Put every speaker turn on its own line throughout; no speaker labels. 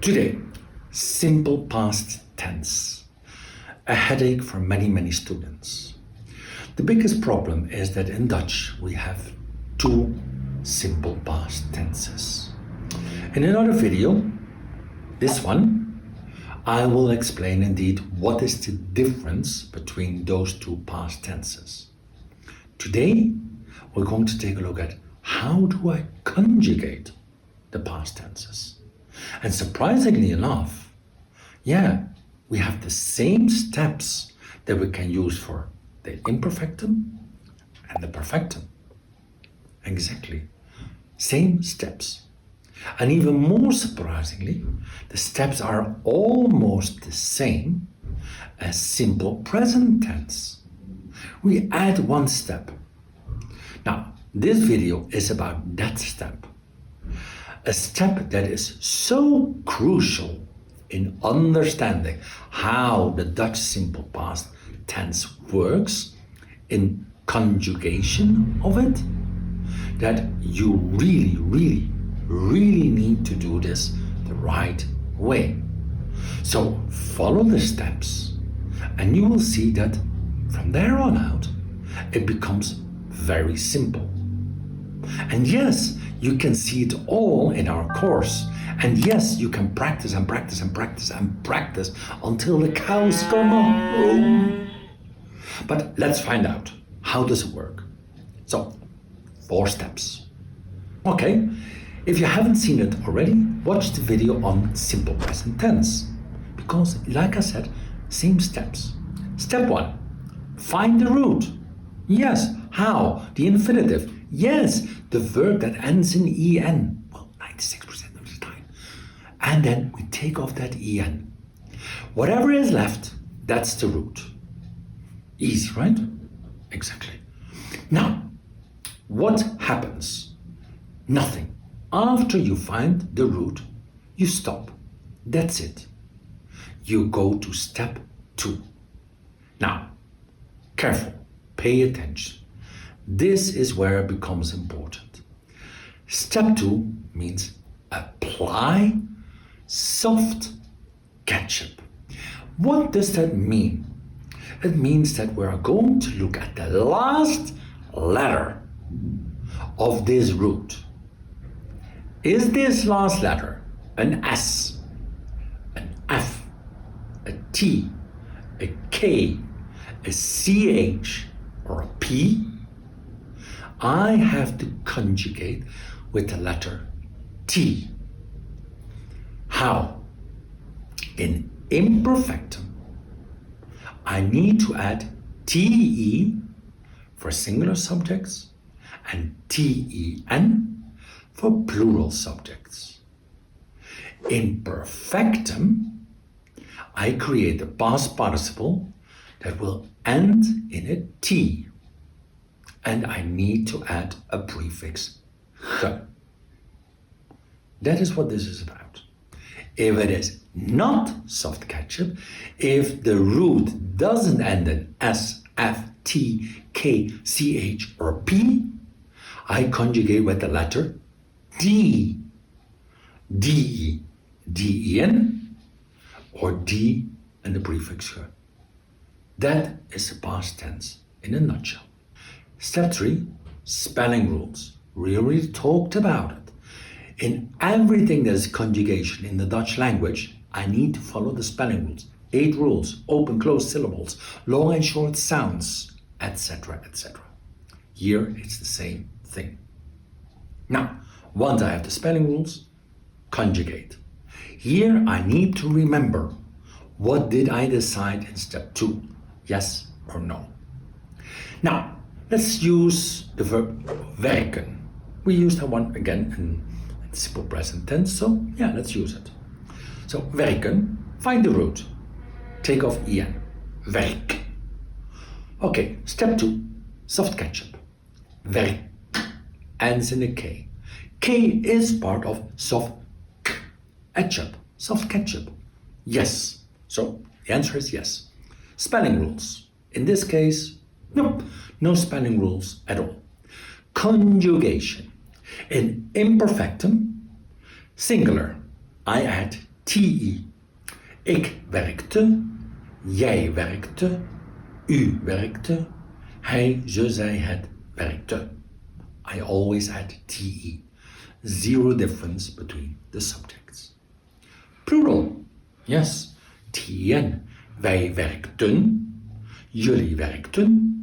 Today, simple past tense. A headache for many students. The biggest problem is that in Dutch we have two simple past tenses. In another video, this one, I will explain indeed what is the difference between those two past tenses. Today, we're going to take a look at how do I conjugate the past tenses. And surprisingly enough, we have the same steps that we can use for the imperfectum and the perfectum. Exactly. Same steps. And even more surprisingly, the steps are almost the same as simple present tense. We add one step. Now, this video is about that step. A step that is so crucial in understanding how the Dutch simple past tense works, in conjugation of it, that you really need to do this the right way. So follow the steps and you will see that from there on out it becomes very simple. And yes, you can see it all in our course. And yes, you can practice and practice and practice and practice until the cows come home. But let's find out, how does it work? So, 4 steps. Okay, if you haven't seen it already, watch the video on simple present tense. Because, like I said, same steps. Step 1, find the root. Yes, how? The infinitive. Yes, the verb that ends in en. Well, 96% of the time. And then we take off that en. Whatever is left, that's the root. Easy, right? Exactly. Now, what happens? Nothing. After you find the root, you stop. That's it. You go to step 2. Now, careful. Pay attention. This is where it becomes important. Step 2 means apply soft ketchup. What does that mean? It means that we are going to look at the last letter of this root. Is this last letter an S, an F, a T, a K, a CH, or a P? I have to conjugate with the letter T. How? In imperfectum, I need to add TE for singular subjects and TEN for plural subjects. In perfectum, I create a past participle that will end in a T. And I need to add a prefix ge. That is what this is about. If it is not soft ketchup, if the root doesn't end in S, F, T, K, CH, or P, I conjugate with the letter D. DE, DEN, or D and the prefix ge. That is the past tense in a nutshell. Step 3, spelling rules. We already talked about it. In everything that is conjugation in the Dutch language, I need to follow the spelling rules. 8 rules, open, closed syllables, long and short sounds, etc., etc. Here it's the same thing. Now, once I have the spelling rules, conjugate. Here I need to remember, what did I decide in step 2? Yes or no? Now, let's use the verb werken. We use that one again in simple present tense, so let's use it. So, werken, find the root. Take off en. Werk. Okay, step 2, soft ketchup. Werk ends in a K. K is part of soft ketchup. Soft ketchup. Yes. So, the answer is yes. Spelling rules. In this case, nope, no spelling rules at all. Conjugation. In imperfectum, singular, I add TI. Ik werkte, jij werkte, u werkte, hij, ze, zij, het werkte. I always add TE. Zero difference between the subjects. Plural. Yes. TN. Wij werkten, jullie werkten,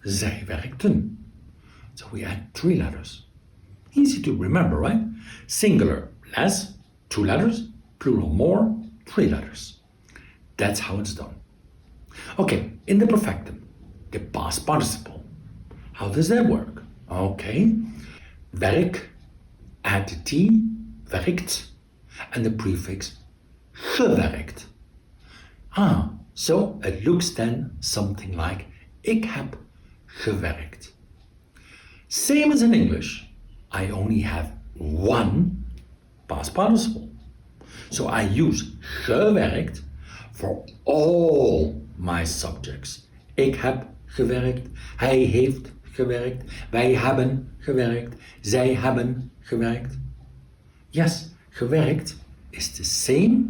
zij werkten. So we add 3 letters. Easy to remember, right? Singular, less, 2 letters. Plural, more, 3 letters. That's how it's done. Okay, in the perfectum, the past participle. How does that work? Okay, werk, add the T, werkt, and the prefix gewerkt. So it looks then something like ik heb gewerkt. Same as in English, I only have one past participle. So I use gewerkt for all my subjects. Ik heb gewerkt, hij heeft gewerkt, wij hebben gewerkt, zij hebben gewerkt. Yes, gewerkt is the same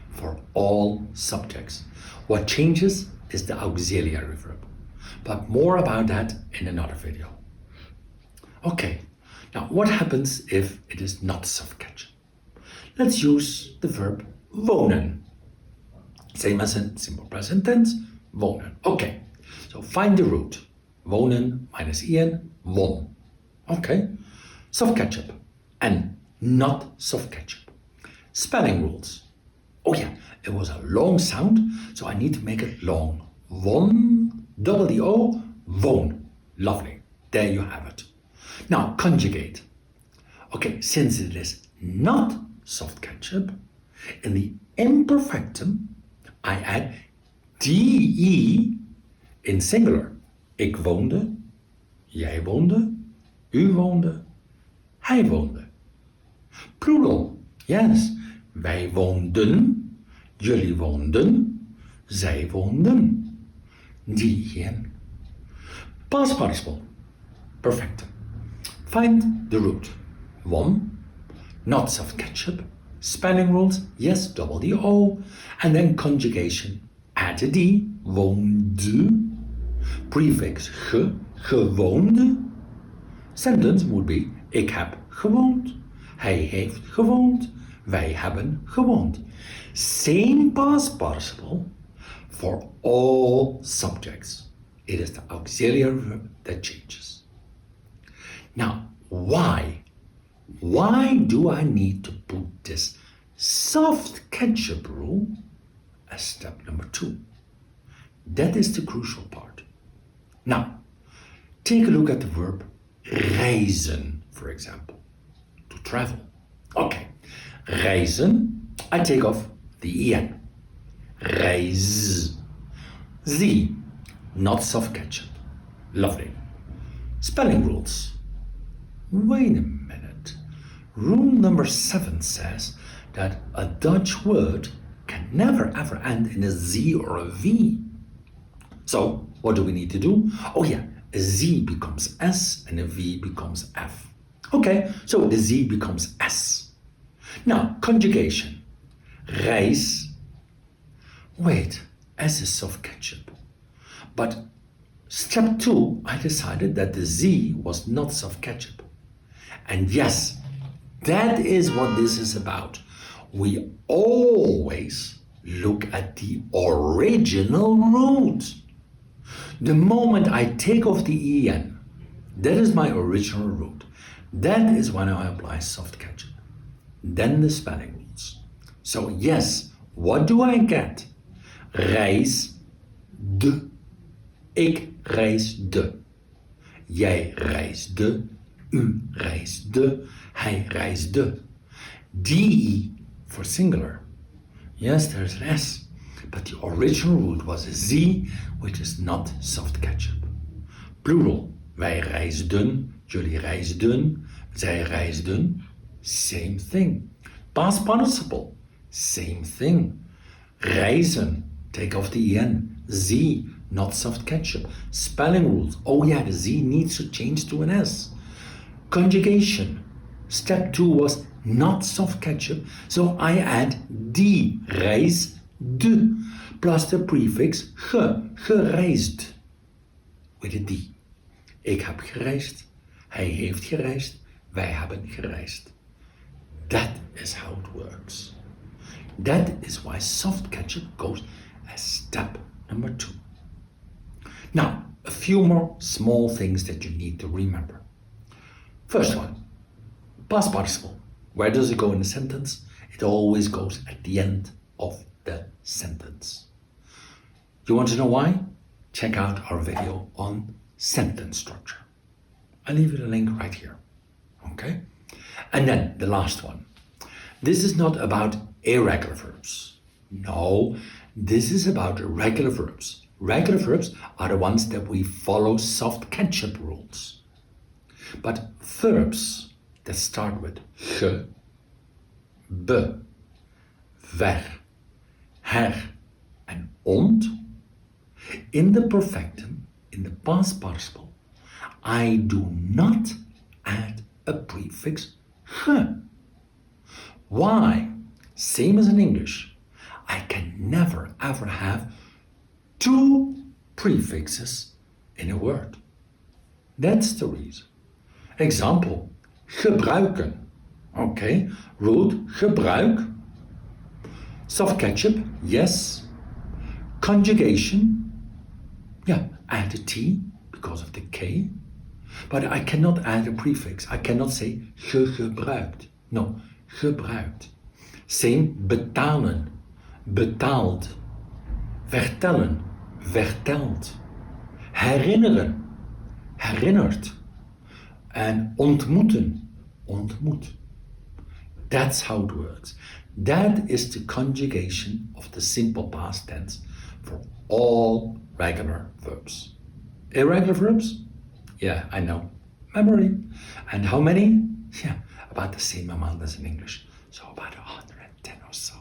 for all subjects. What changes is the auxiliary verb. But more about that in another video. Okay, now what happens if it is not soft ketchup? Let's use the verb wonen. Same as in simple present tense, wonen. Okay, so find the root. Wonen minus en, won. Okay, soft ketchup and not soft ketchup. Spelling rules. Oh yeah, it was a long sound, so I need to make it long. Won, double the O, won. Lovely. There you have it. Now, conjugate. Okay, since it is not soft ketchup, in the imperfectum, I add DE in singular. Ik woonde, jij woonde, u woonde, hij woonde. Plural, yes. Wij woonden, jullie woonden, zij woonden. Die. Past participle. Perfect. Find the root. Won, not soft ketchup. Spelling rules, yes, double the O. And then conjugation. Add the D, woonde. Prefix ge, gewoonde. Sentence would be, ik heb gewoond. Hij heeft gewoond. Wij hebben gewoond. Same past participle for all subjects. It is the auxiliary verb that changes. Now, why? Why do I need to put this soft ketchup rule as step number 2? That is the crucial part. Now, take a look at the verb reizen, for example, to travel. Okay, reizen, I take off the en. Reis. Z, not soft ketchup. Lovely. Spelling rules. Wait a minute. Rule number 7 says that a Dutch word can never ever end in a Z or a V. So, what do we need to do? Oh yeah, a Z becomes S and a V becomes F. Okay, so the Z becomes S. Now, conjugation. Reis. Wait, S is soft ketchup. But step 2, I decided that the Z was not soft ketchup. And yes, that is what this is about. We always look at the original root. The moment I take off the en, that is my original root. That is when I apply soft ketchup. Then the spelling rules. So yes, what do I get? Reis de. Ik reisde. Jij reisde. U reisde. Hij reisde. DE for singular. Yes, there's an S. But the original root was a Z, which is not soft ketchup. Plural. Wij reisden. Jullie reisden. Zij reisden. Same thing. Past participle. Same thing. Reizen. Take off the en. Z, not soft ketchup. Spelling rules. Oh yeah, the Z needs to change to an S. Conjugation. Step 2 was not soft ketchup, so I add die reisde plus the prefix gereisd with a die. Ik heb gereisd, hij heeft gereisd, wij hebben gereisd. That is how it works. That is why soft ketchup goes as step number 2. Now, a few more small things that you need to remember. First one, past participle. Where does it go in a sentence? It always goes at the end of the sentence. You want to know why? Check out our video on sentence structure. I'll leave you the link right here. Okay? And then the last one. This is not about irregular verbs. No, this is about regular verbs. Regular verbs are the ones that we follow soft ketchup rules. But verbs that start with ge, be, ver, her, and ont, in the perfectum, in the past participle, I do not add a prefix ge. Why? Same as in English. I can never ever have 2 prefixes in a word. That's the reason. Example, gebruiken. Okay, root, gebruik. Soft ketchup, yes. Conjugation, yeah, add a T because of the K. But I cannot add a prefix. I cannot say gebruikt. No, gebruikt. Same, betalen, betaald. Vertellen, verteld. Herinneren, herinnerd. En ontmoeten, ontmoet. That's how it works. That is the conjugation of the simple past tense for all regular verbs. Irregular verbs? Yeah, I know. Memory. And how many? Yeah, about the same amount as in English. So about 110 or so.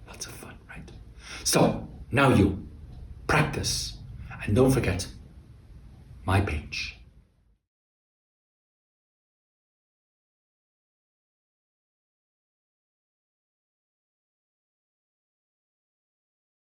Lots of fun, right? So, now you practice. And don't forget my page.